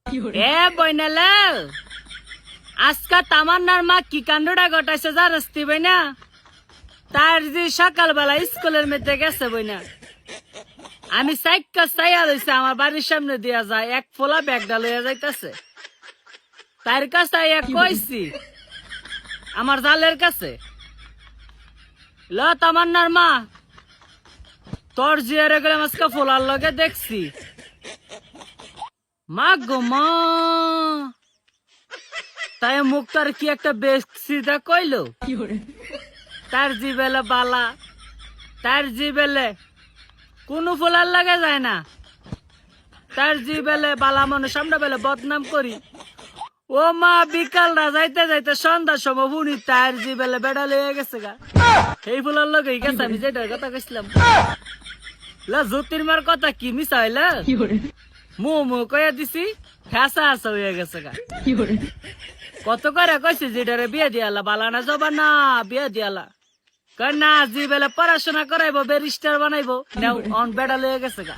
এ বইনালে আজকা তামান্নার মা কি কাণ্ডটা ঘটাইছে জানাসতি বইনা তার যে সকালবেলা স্কুলের মধ্যে গেছে বইনা আমি সাইকা চাইয়া রয়েছে আমার বাড়ির সামনে দিয়া যায় এক ফোলা ব্যাগটা লইয়া যাইতেছে তার কাছে কইছি আমার জালের কাছে ল তামান্নার মা তোর জিয়ারে গেলে আজকে ফোলার লগে দেখছি মা গো মা তাই মুক্তার কি একটা বেশিটা কইলো তার জিবেলে বালা তার জিবেলে কোনো ফোলার লাগে যায় না তার জিবেলে বালা মানুষ আমরা বেলে বদনাম করি ও মা বিকালরা যাইতে যাইতে সন্ধ্যার সময় শুনি তার জিবেলে বেড়া লইয়া গেছে গা এই ফোলার লগে গেছে আমি যেটার কথা কইছিলাম জ্যোতির্মার কথা কি মিশা হইলা মু কইয়া দিছি ফ্যাসা আসা হয়ে গেছে গা কত করে কইছে যেটারে বিয়ে দিয়ালা বালানা যাবা না বিয়ে দিয়ালা কয় না জি বেলা পড়াশোনা করাইবো ব্যারিস্টার বানাইবো নাও অন বেড়া লয়ে গেছে গা